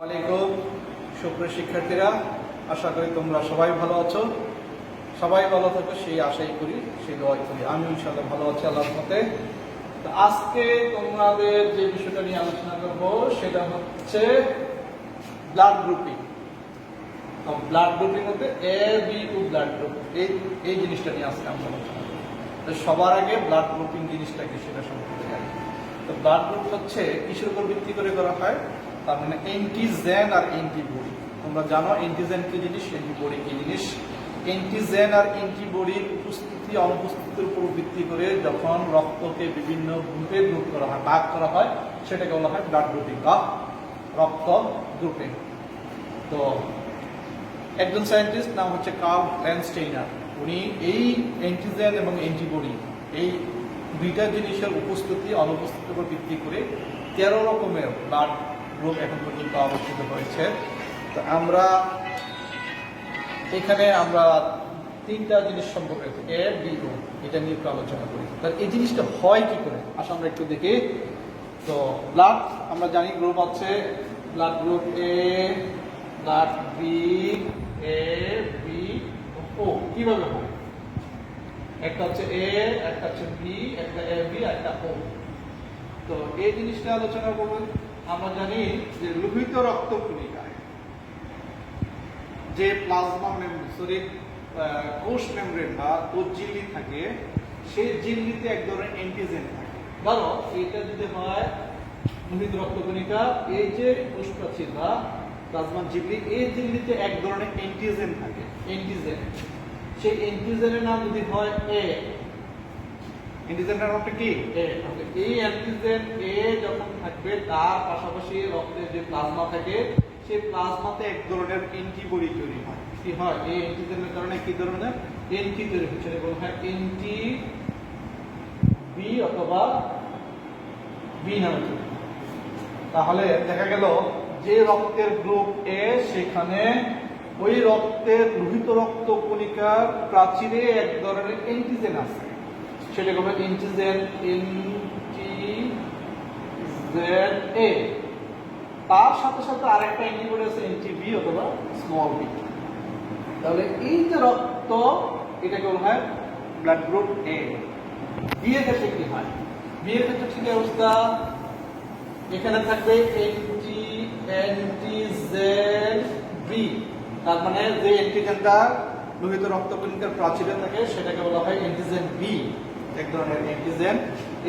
আলাইকুম সুপ্রিয় শিক্ষার্থীরা, আশা করি তোমরা সবাই ভালো আছো। সবাই ভালো থাকো সেই আশাই করি, সেই দোয়াই করি। আমি ইনশাআল্লাহ ভালো আছি আল্লাহর রহমতে। তো আজকে তোমাদের যে বিষয়টা নিয়ে আলোচনা করব সেটা হচ্ছে ব্লাড গ্রুপিং। তো ব্লাড গ্রুপিং মধ্যে এ বি ও ব্লাড গ্রুপ, এই জিনিসটা নিয়ে আজকে আমরা আলোচনা করব। তো সবার আগে ব্লাড গ্রুপিং জিনিসটা কি সেটা সম্পর্কে জানি। তো ব্লাড গ্রুপ হচ্ছে কিসের উপর ভিত্তি করে করা হয়, তার মানে অ্যান্টিজেন আর অ্যান্টিবডি। তোমরা জানো অ্যান্টিজেন কি জিনিস, অ্যান্টিবডি কি জিনিস। অ্যান্টিজেন আর অ্যান্টিবডির উপস্থিতি অনুপস্থিতির উপর ভিত্তি করে যখন রক্তকে বিভিন্ন গ্রুপে গ্রুপ করা হয়, ভাগ করা হয়, সেটাকে বলা হয় ব্লাড গ্রুপিং বা রক্ত গ্রুপিং। তো একজন সায়েন্টিস্ট নাম হচ্ছে কার্ল ল্যান্ডস্টেইনার, উনি এই অ্যান্টিজেন এবং অ্যান্টিবডি এই দুইটা জিনিসের উপস্থিতি অনুপস্থিতির উপর ভিত্তি করে 13 রকমের ব্লাড গ্রুপ এখন পর্যন্ত আবিষ্কৃত হয়েছে। তো আমরা এখানে তিনটা জিনিস সম্পর্কে এ বি ও এটা নিয়ে একটু আলোচনা করি। তার এই জিনিসটা হয় কি করে আসলে আমরা একটু দেখি। তো ব্লাড আমরা জানি গ্রুপ আছে, blood group A, blood B, A B O. কিভাবে হয়? একটা হচ্ছে এ, একটা হচ্ছে বি, একটা এ বি, একটা ও। তো এই জিনিসটা আলোচনা করবেন। আমরা জানি যে লোহিত রক্ত কণিকায় যে প্লাজমা কোষ মেমব্রেন বা কোষ ঝিল্লি থাকে, সেই ঝিল্লিতে এক ধরনের অ্যান্টিজেন থাকে। ধরো এটা যদি হয় লোহিত রক্ত কণিকা, এই যে কোষ প্রাচীর বা প্লাজমা ঝিল্লি, এই ঝিল্লিতে এক ধরনের অ্যান্টিজেন থাকে। অ্যান্টিজেন, সেই অ্যান্টিজেনের নাম যদি হয় এ, অ্যান্টিজেনটার নামটা কি? এই অ্যান্টিজেন এ যখন থাকবে, তার পাশাপাশি রক্তের যে প্লাজমা থাকে, সেই প্লাজমাতে এক ধরনের অ্যান্টিবডি তৈরি হয়। কি হয়? এই অ্যান্টিজেনের কারণে কি ধরনের অ্যান্টি তৈরি হচ্ছে, বলা হয় অ্যান্টি বি অথবা বি নামে তৈরি। তাহলে দেখা গেল যে রক্তের গ্রুপ এ, সেখানে ওই রক্তের লোহিত রক্ত কণিকার প্রাচীরে এক ধরনের অ্যান্টিজেন আছে, সেটাকে বলে অ্যান্টিজেন এ। তার সাথে সাথে আরেকটা অ্যান্টিবডি আছে অ্যান্টি-বি অথবা স্মল বি। তাহলে এই যে রক্ত, এটাকে বলা হয় ব্লাড গ্রুপ এ। বি এর ক্ষেত্রে কি হয়? বি এর ক্ষেত্রে ঠিক অবস্থা, এখানে থাকবে অ্যান্টিজেন বি। তার মানে যে অ্যান্টিজেনটা লোহিত রক্ত কণিকার প্রাচীরে থাকে, সেটাকে বলা হয় অ্যান্টিজেন বি, এক ধরনের অ্যান্টিজেন।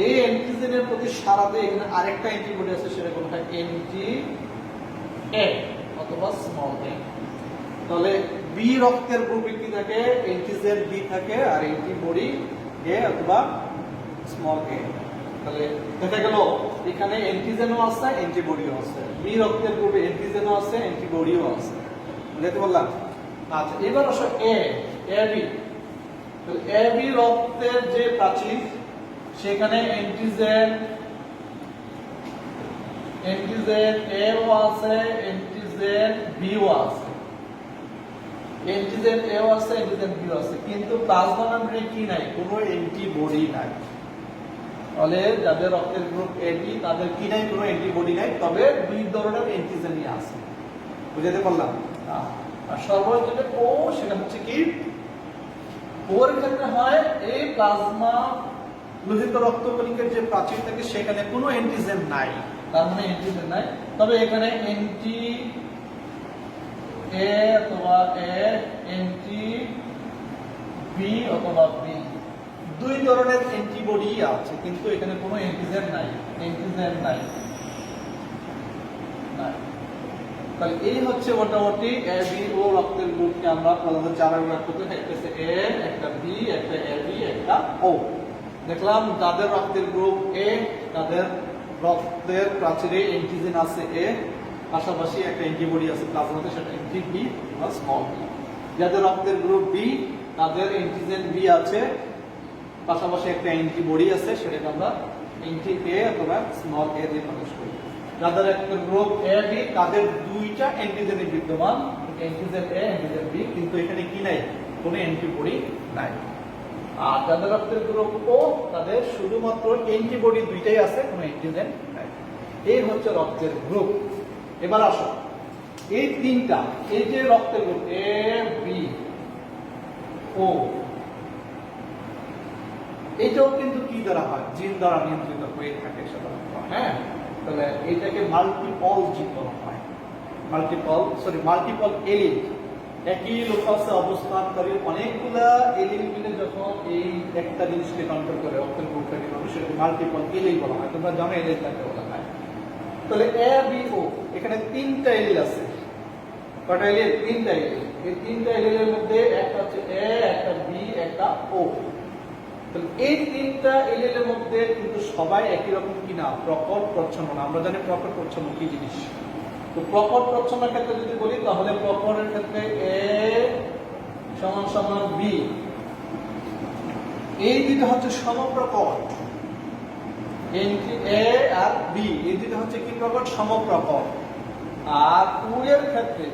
এই অ্যান্টিজেনের প্রতি সারাতে এখানে আরেকটা অ্যান্টিবডি আছে, সেটা বলা হয় অ্যান্টি এ অথবা স্মল এ। তাহলে বি রক্তের গ্রুপে কি থাকে? অ্যান্টিজেন বি থাকে আর অ্যান্টিবডি এ অথবা স্মল এ। তাহলে দেখা গেল এখানে অ্যান্টিজেনও আছে, অ্যান্টিবডিও আছে। বি রক্তের গ্রুপে অ্যান্টিজেনও আছে, অ্যান্টিবডিও আছে। বুঝতে পারলাম? আচ্ছা, এবার আসো এ বি। এ বি রক্তের যে প্রাচীর, সেখানে অ্যান্টিজেন এও আছে, অ্যান্টিজেন বিও আছে। অ্যান্টিজেন এও আছে, অ্যান্টিজেন বিও আছে, কিন্তু প্লাজমা মেমব্রেনে কি নাই? কোনো অ্যান্টিবডি নাই। তাহলে যাদের রক্তের গ্রুপ এ বি, তাদের কি নাই? কোনো অ্যান্টিবডি নাই, তবে দুই ধরনের অ্যান্টিজেনই আছে। বুঝতে পারলাম? আর সর্বোচ্চ ও, সেটা হচ্ছে কি? ওর ক্ষেত্রে হয় এই প্লাজমা লোহিত রক্ত কণিকার যে প্রাচীর থাকে, সেখানে কোনো অ্যান্টিজেন নাই, তার মানে অ্যান্টিজেন নাই, তবে এখানে অ্যান্টি এ অথবা এ, অ্যান্টি বি অথবা বি, দুই ধরনের অ্যান্টিবডি আছে, কিন্তু এখানে কোনো অ্যান্টিজেন নাই। তাহলে এই হচ্ছে মোটামুটি এ বি ও রক্তের গ্রুপকে আমরা প্রধানত চার ভাগ করতে হয়। একটা হচ্ছে এ, একটা বি, একটা এ বি, একটা ও। দেখলাম যাদের রক্তের গ্রুপ এ, তাদের রক্তের প্রাচীরে অ্যান্টিজেন আছে এ, পাশাপাশি একটা অ্যান্টিবডি আছে প্লাজমাতে, সেটা অ্যান্টি বি বা স্মল বি। যাদের রক্তের গ্রুপ বি, তাদের অ্যান্টিজেন বি আছে, পাশাপাশি একটা অ্যান্টিবডি আছে, সেটাকে আমরা অ্যান্টি এ অথবা স্মল এ দিয়ে প্রকাশ করি। যাদের একটা গ্রুপ এ বি, তাদের দুইটা অ্যান্টিজেন বিদ্যমান, অ্যান্টিজেন এ, অ্যান্টিজেন বি, কিন্তু এখানে কি নাই? কোনো অ্যান্টিবডি নাই। আর যাদের রক্তের গ্রুপ ও, তাদের শুধুমাত্র অ্যান্টিবডি দুইটাই আছে, কোনো অ্যান্টিজেন নাই। এই হচ্ছে রক্তের গ্রুপ। এবার আসো এই তিনটা, এই যে রক্তের গ্রুপ এ বি ও, এটাও কিন্তু কি দ্বারা হয়, জিন দ্বারা নিয়ন্ত্রিত হয়ে থাকে সাধারণত। হ্যাঁ, তাহলে এটাকে মাল্টিপল জিন বলা হয়। মাল্টিপল এলিল, একই লোকাসে অবস্থানকারী অনেকগুলা এলিল মিলে যখন এই একটা জিনিসকে কন্ট্রোল করে, রক্তের গ্রুপটাকে কন্ট্রোল, সেটাকে মাল্টিপল এলিল বলা হয়। তোমরা জানো এলিল কাকে বলা হয়। তাহলে এ বি ও, এখানে তিনটা এলিল আছে। কয়টা এলিল? তিনটা এলিল। এই তিনটা এলিলের মধ্যে একটা হচ্ছে এ, একটা বি, একটা ও। তাহলে এই তিনটা এলিলের মধ্যে কিন্তু সবাই একই রকম কিনা, প্রকট প্রচ্ছন্ন না। আমরা জানি প্রকট প্রচ্ছন্ন কি জিনিস। তো প্রকট প্রচ্ছন্নের ক্ষেত্রে যদি বলি, তাহলে প্রকটের ক্ষেত্রে এ সমান সমান বি, এই দুইটা হচ্ছে সমপ্রকট। এ আর বি, এই দুইটা হচ্ছে কি প্রকট? সমপ্রকট। আর ও এর ক্ষেত্রে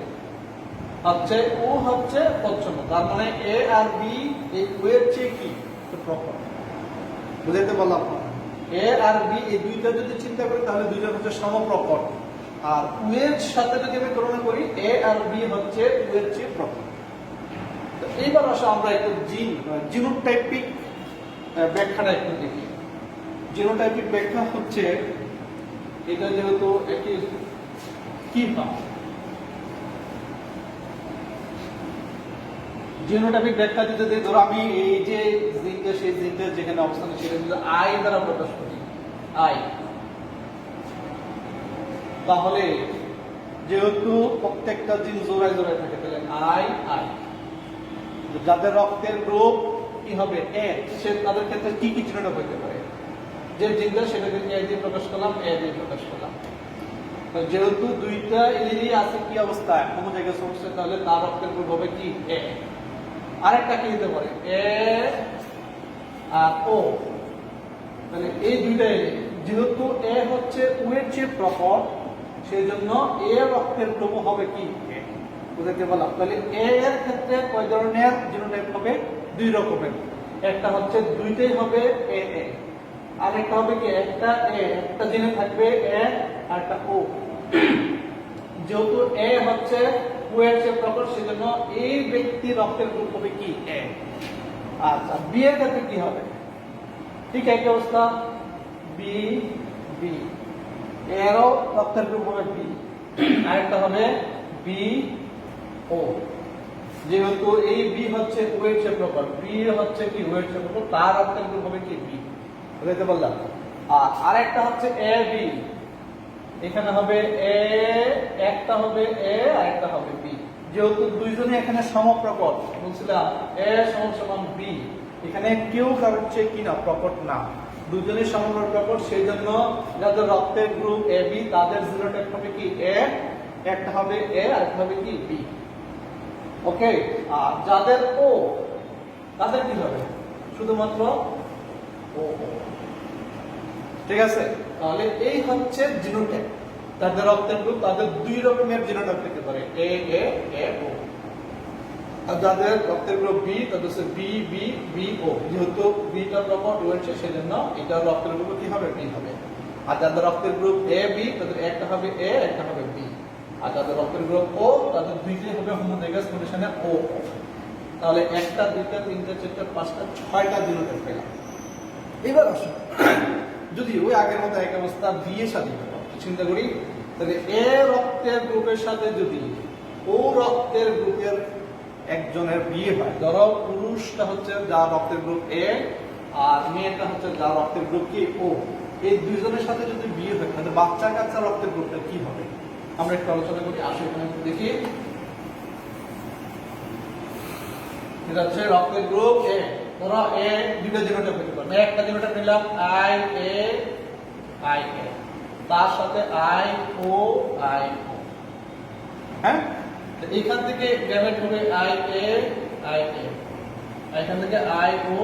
হচ্ছে ও হচ্ছে প্রচ্ছন্ন। তার মানে এ আর বি এই ও এর চেয়ে কি প্রকট। বুঝাইতে বললাম? এ আর বি এই দুইটা যদি চিন্তা করি, তাহলে দুইটা হচ্ছে সমপ্রকট। আর ও এর সাথে যদি আমি তুলনা করি, এ আর বি হচ্ছে ও এর চেয়ে প্রকট। তো এইবার আসলে আমরা একটু জিনোটাইপিক ব্যাখ্যাটা একটু দেখি। জিনোটাইপিক ব্যাখ্যা হচ্ছে, এটা যেহেতু একটি কি হয়, জিনোটাইপিক ব্যাখ্যা যদি ধরো আমি এই যে জিনটা, সেই জিনটা যেখানে অবস্থান, সেটা যদি আই দ্বারা প্রকাশ করি, আই, তাহলে যেহেতু প্রত্যেকটা জিন জোড়ায় জোড়ায় থাকে, তাহলে আই আই। যাদের রক্তের গ্রুপ কি হবে এ, সে তাদের ক্ষেত্রে কি কি জিনোটাইপ হতে পারে? যে জিনটা সেটাকে এ দিয়ে প্রকাশ করলাম, এ দিয়ে প্রকাশ করলাম। যেহেতু দুইটা এলিলি আছে কি অবস্থায়, হোমোজাইগাস অবস্থায়, তাহলে তার রক্তের গ্রুপ হবে কি এ। আরেকটা কি হতে পারে এ আর ও। তাহলে এই দুইটা এলিল, যেহেতু এ হচ্ছে ও এর চেয়ে প্রকট, সেই জন্য এ রক্তের গ্রুপ হবে কি এ। বুঝাতে বললাম? তাহলে এ এর ক্ষেত্রে কয় ধরনের জিনোটাইপ হবে? দুই রকমের। একটা হচ্ছে দুইটাই হবে এ এ, আর একটা হবে কি একটা এ, একটা জিনে থাকবে এ আর একটা ও। যেহেতু এ হচ্ছে ও এর চেয়ে প্রকট, সেজন্য এই ব্যক্তির রক্তের গ্রুপ হবে কি এ। আচ্ছা, বি এর ক্ষেত্রে কি হবে? ঠিক একই অবস্থা, বি বি, এরও রক্তের গ্রুপ হবে বি, আরেকটা হবে বি ও। যেহেতু এই বি হচ্ছে ও এর চেয়ে প্রকট, বি হচ্ছে কি ও এর চেয়ে প্রকট, তার রক্তের গ্রুপ হবে কি বি। বুঝতে পারলাম? আর আরেকটা হচ্ছে এ বি, এখানে হবে এ, একটা হবে এ আর একটা হবে বি। যেহেতু দুইজনই এখানে সমপ্রকট, বলছিলাম এ সমান সমান বি, এখানে কেউ কারোর চেয়ে কি না প্রকট না, দুজনই সমপ্রকট। সেই জন্য যাদের রক্তের গ্রুপ এ বি, তাদের জিনোটাইপ হবে কি এ, একটা হবে এ আর একটা হবে কি বি। ওকে। আর যাদের ও, তাদের কি হবে? শুধুমাত্র ও। ঠিক আছে? তাহলে এই হচ্ছে জিনোটাইপ। তাদের রক্তের গ্রুপ, তাদের দুই রকমের জিনোটাইপ পেতে পারে, এ এ এ ও। আর যাদের রক্তের গ্রুপ বি, তাদের হচ্ছে বি বি বি ও। যেহেতু বিটা প্রকট রয়েছে, সেজন্য এটা রক্তের গ্রুপ কি হবে? বি হবে। আর যাদের রক্তের গ্রুপ এ বি, তাদের একটা হবে এ, একটা হবে বি। আর যাদের রক্তের গ্রুপ ও, তাদের দুইটাই হবে হোমোজাইগাস কন্ডিশনে ও। তাহলে একটা, দুইটা, তিনটা, চারটা, পাঁচটা, ছয়টা জিনোটাইপ পেলাম। এবার আসুন, যদি ওই আগের মতো এক অবস্থা বিয়ে সাথে চিন্তা করি, তাহলে এ রক্তের গ্রুপের সাথে যদি ও রক্তের গ্রুপের একজনের বিয়ে হয়, ধরো পুরুষটা হচ্ছে যার রক্তের গ্রুপ এ আর মেয়েটা হচ্ছে যার রক্তের গ্রুপ কি ও, এই দুইজনের সাথে যদি বিয়ে হয়, তাহলে বাচ্চা কাচ্চা রক্তের গ্রুপটা কি হবে? আমরা একটু আলোচনা করি। আসো এখানে দেখি। এটা হচ্ছে রক্তের গ্রুপ এ, ওরা এ দুইটা জিনোটাইপ পেতে পারবে। একটা জিনোটাইপ নিলাম আই এ, তার সাথে আই ও। হ্যাঁ, এখান থেকে গ্যামেট হবে আই এ, এখান থেকে আই ও,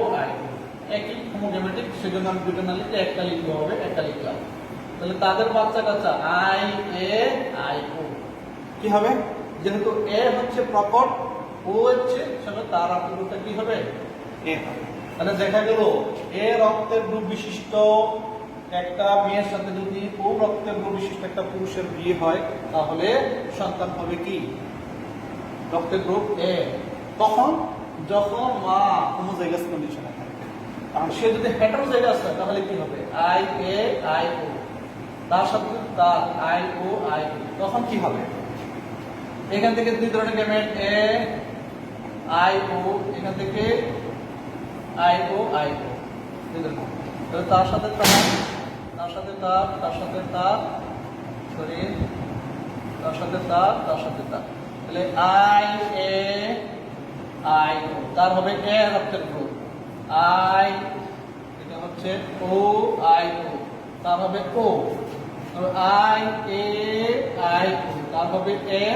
একই হোমোগ্যামেটিক। সেজন্য আমি দুটো না লিখলে একটা লিখতে হবে, একটা লিখলাম। তাহলে তাদের বাচ্চা কাচ্চা আই এ, ও কি হবে? যেহেতু এ হচ্ছে প্রকট, ও হচ্ছে, সেটা তার রক্তের গ্রুপটা কি হবে? এ হবে। তাহলে দেখা গেল এ রক্তের গ্রুপ বিশিষ্ট একটা মেয়ের সাথে যদি ও রক্তের গ্রুপ বিশিষ্ট একটা পুরুষের বিয়ে হয় তাহলে সন্তান হবে কি রক্তের গ্রুপ এ। তখন যখন মা হোমোজাইগাস কন্ডিশনে থাকে, কারণ সে যদি হেটারোজাইগাস হয় তাহলে কি হবে আই এ আই ও, তার সাথে তার আই ও আই ও, তখন কি হবে এখান থেকে দুই ধরনের গ্যামেট এ আই ও, এখান থেকে আই ও আই ও, তাহলে তার সাথে তার তার সাথে তার তার সাথে তার সরি তার সাথে তার তার সাথে তার, তাহলে আই এ আই ও, তার হবে এ রক্তের গ্রুপ, আই এটা হচ্ছে ও আই ও, তার হবে ও, আই এ আই ও, তার হবে এ,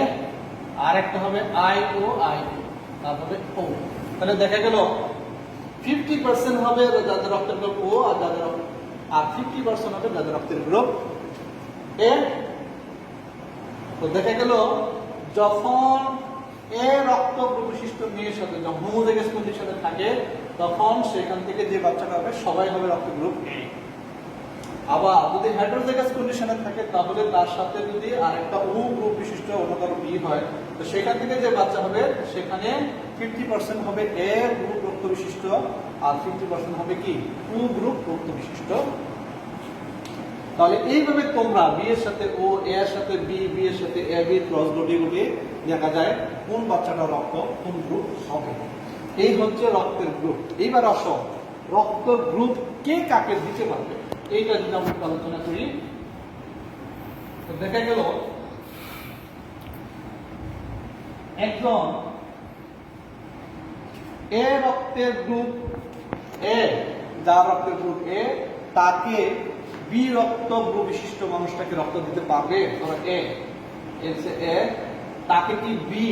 আর একটা হবে আই ও আই ও, তার হবে ও। তাহলে দেখা গেল 50% হবে যাদের রক্তের গ্রুপ ও আর যাদের আর 50% হবে যাদের রক্তের গ্রুপ এ। তো দেখা গেল যখন এ রক্ত গ্রুপ বিশিষ্ট মেয়ের সাথে যখন হোমোজাইগাস কন্ডিশনে থাকে তখন সেখান থেকে যে বাচ্চাটা হবে সবাই হবে রক্ত গ্রুপ এ। আবার যদি হেটারোজাইগাস কন্ডিশনে থাকে তাহলে তার সাথে যদি আরেকটা ও গ্রুপ বিশিষ্ট অন্য কারো বি হয় তো সেখান থেকে যে বাচ্চা হবে সেখানে 50% হবে এ গ্রুপ রক্ত বিশিষ্ট আর 50% হবে কি ও গ্রুপ রক্ত বিশিষ্ট। তাহলে এইভাবে তোমরা বি এর সাথে ও এ এর সাথে বি, বি এর সাথে এ বি ক্রস গুটিয়ে দেখা যায় কোন বাচ্চাটা রক্ত কোন গ্রুপ হবে। এই হচ্ছে রক্তের গ্রুপ। এইবার আসো রক্তের গ্রুপ কে কাকে দিতে পারবে এইটা যদি আমরা আলোচনা করি তো দেখা গেল একজন এ রক্তের গ্রুপ এ, যার রক্তের গ্রুপ এ, তাকে বি রক্ত গ্রুপ বিশিষ্ট মানুষটাকে রক্ত দিতে পারবে এ এ, তাকে কি বি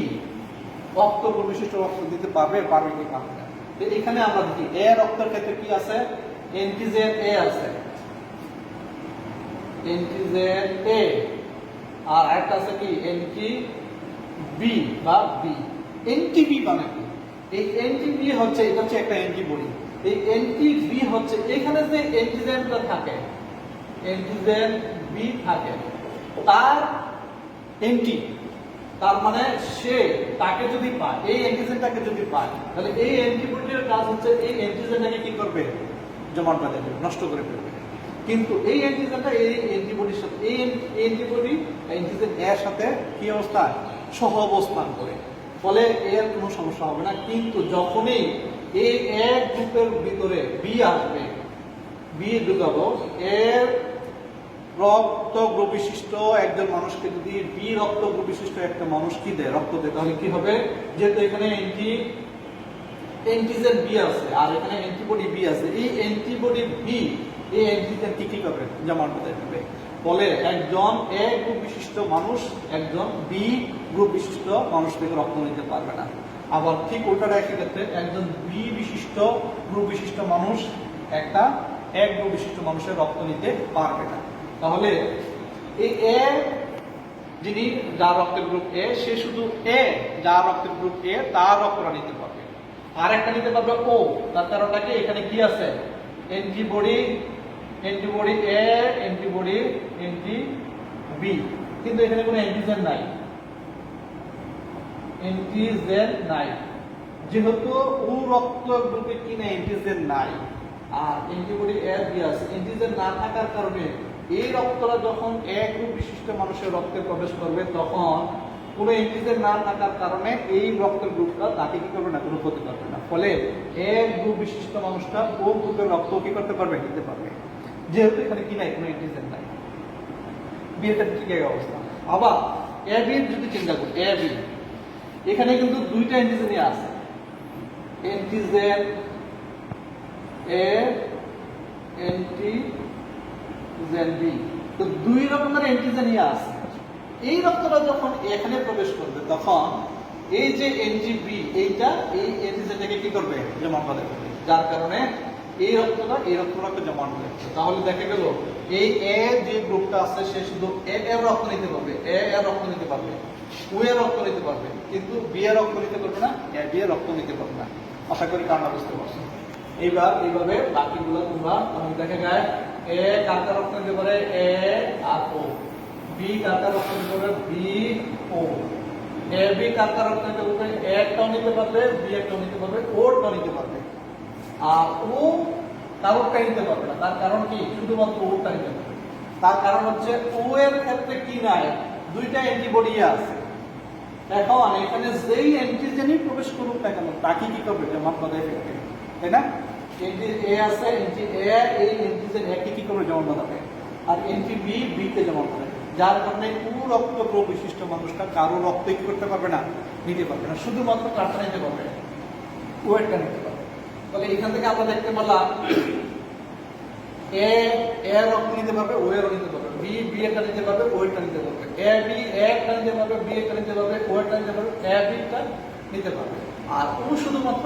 রক্ত গ্রুপ বিশিষ্ট রক্ত দিতে পারবে পারবে কি পারবে না। তো এখানে আমরা দেখি এ রক্তের ক্ষেত্রে কি আছে এন্টিজেন এ আছে, এন্টিজেন এ, আর একটা আছে কি এন্টি বি বা বি। এন্টিবি মানে কি এই এন্টিবি হচ্ছে এটা হচ্ছে একটা অ্যান্টিবডি, এই এন্টিবি হচ্ছে এখানে যে এন্টিজেনটা থাকে এন্টিজেন বি থাকে তার এন্টি, তার মানে সে তাকে যদি পায় এই অ্যান্টিজেনটাকে যদি পায় তাহলে এই অ্যান্টিবডির কাজ হচ্ছে এই অ্যান্টিজেনটাকে কি করবে জমাট বাঁধে দেবে নষ্ট করে ফেলবে। কিন্তু এই অ্যান্টিজেনটা এই অ্যান্টিবডির সাথে এই অ্যান্টিবডি অ্যান্টিজেন এর সাথে কি অবস্থা সহ অবস্থান করে, ফলে এর কোনো সমস্যা হবে না। কিন্তু যখনই এই এক গ্রুপের ভিতরে বি আসবে বি ঢুকাবো এর রক্ত গ্রুপ বিশিষ্ট একজন মানুষকে যদি বি রক্ত গ্রুপ বিশিষ্ট একটা মানুষ কি দেয় রক্ত দেয় তাহলে কি হবে যেহেতু এখানে অ্যান্টিজেন বি আছে আর এখানে অ্যান্টিবডি বি আছে, এই অ্যান্টিবডি বি এই অ্যান্টিজেন কি করবে জমাট বাঁধে দেবে, বলে একজন এ গ্রুপ বিশিষ্ট মানুষ একজন বি গ্রুপ বিশিষ্ট মানুষ থেকে রক্ত নিতে পারবে না। আবার ঠিক উল্টাটা একই ক্ষেত্রে একজন বি বিশিষ্ট গ্রুপ বিশিষ্ট মানুষ একটা এক গ্রুপ বিশিষ্ট মানুষের রক্ত নিতে পারবে না। তাহলে এই এ যিনি যার রক্তের গ্রুপ এ সে শুধু এ যার রক্তের গ্রুপ এ তার রক্তটা নিতে পারবে, আর একটা নিতে পারবে ও, তার কারণটাকে এখানে কি আছে অ্যান্টিবডি অ্যান্টিবডি এ অ্যান্টিবডি অ্যান্টি বি, কিন্তু এখানে কোনো অ্যান্টিজেন নাই অ্যান্টিজেন নাই, যেহেতু ও রক্ত গ্রুপে কি না অ্যান্টিজেন নাই আর অ্যান্টিবডি এ বি আছে, অ্যান্টিজেন না থাকার কারণে এই রক্তটা যখন এক গ্রুপ বিশিষ্ট মানুষের রক্তে প্রবেশ করবে তখন কোনো অ্যান্টিজেন না থাকার কারণে এই রক্তের গ্রুপটা তাকে কি করবে না কোনো ক্ষতি করবে না, ফলে এক গ্রুপ বিশিষ্ট মানুষটা ও গ্রুপের রক্ত কি করতে পারবে নিতে পারবে, যেহেতু এখানে কি নাই কোনো অ্যান্টিজেন নাই। বি এর ঠিক এই অবস্থা। আবার এ বি যদি চিন্তা করি এ বি এখানে কিন্তু দুইটা অ্যান্টিজেনই আছে, অ্যান্টিজেন এ অ্যান্টিজেন বি, তো দুই রকমের অ্যান্টিজেনই আছে। এই রক্তটা যখন এখানে প্রবেশ করবে তখন এই যে এনটিবি এইটা এই অ্যান্টিজেনটাকে কি করবে জমাট বাঁধে ফেলবে, যার কারণে এই রক্তটাকে জমাট বাঁধে। তাহলে দেখা গেল এই এ যে গ্রুপটা আছে সে শুধু এ এর রক্ত নিতে পারবে, এ এর রক্ত নিতে পারবে, ও এর রক্ত নিতে পারবে, কিন্তু বি এর রক্ত নিতে পারবে না, এ বি এর রক্ত নিতে পারবে না। আশা করি কারণটা বুঝতে পারছো। এইবার এইভাবে বাকিগুলো তোমরা দেখা যায় এ কার কার রক্ত নিতে পারে এ আর ও, বি কার কার রক্ত নিতে পারে বি ও, এ বি কার কার রক্ত নিতে পারবে এ একটাও নিতে পারবে বি একটাও নিতে পারবে ওরটাও নিতে পারবে, আর ও কারোরটা নিতে পারবে না। তার কারণ কি? শুধুমাত্র ওরটা নিতে পারবে। তার কারণ হচ্ছে ও এর ক্ষেত্রে কি নাই, দুইটা অ্যান্টিবডি আছে। দেখো এখানে যেই অ্যান্টিজেনই প্রবেশ করুক না কেন তাকে কি করবে জমা বাঁধা এফেক্টে, তাই না? অ্যান্টি এ আছে, অ্যান্টি এ এই অ্যান্টিজেন এ কে কি করবে জমা বাঁধাবে, আর অ্যান্টি বি বি কে জমা বাঁধাবে। যার কারণে ও রক্ত গ্রুপ বিশিষ্ট মানুষটা কারো রক্ত কি করতে পারবে না, নিতে পারবে না, শুধুমাত্র কারটা নিতে পারবে, ও একটা নিতে পারবে। তাহলে এখান থেকে আমরা দেখতে পেলাম এ এর রক্ত নিতে পারবে ও এর নিতে পারবে, বি বি একটা নিতে পারবে ও একটা নিতে পারবে, এ বি এ একটা নিতে পারবে বি একটা নিতে পারবে ও একটা নিতে পারবে, এ বি টা নিতে পারবে, আর ও শুধুমাত্র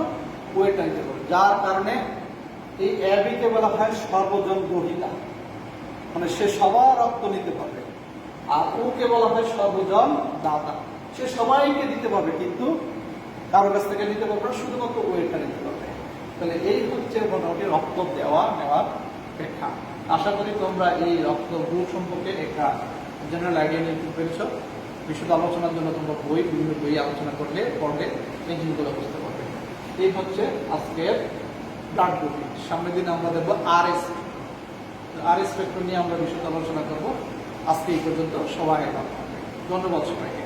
ও একটা নিতে পারবে। যার কারণে এই এ বি কে বলা হয় সর্বজন গ্রহীতা, মানে সে সবার রক্ত নিতে পারবে। আর ও কে বলা হয় সর্বজন দাতা, সে সবাইকে দিতে পারবে কিন্তু কারোর কাছ থেকে নিতে পারবে না, শুধুমাত্র ও একটা নিতে পারবে। তাহলে এই হচ্ছে মোটামুটি রক্ত দেওয়া নেওয়ার ব্যাখ্যা। আশা করি তোমরা এই রক্ত গ্রুপ সম্পর্কে একটা জেনারেল আইডিয়া নিতে পেরেছ। বিশদ আলোচনার জন্য তোমরা বিভিন্ন বই আলোচনা পড়লে এই জিনিসগুলো বুঝতে পারবে। এই হচ্ছে আজকের ব্লাড গ্রুপিং। সামনের দিন আমরা দেখবো আর এস ফ্যাক্টর নিয়ে আমরা বিশদ আলোচনা করবো। আজকে এই পর্যন্ত, সবাই ভালো থাকবে। ধন্যবাদ সবাইকে।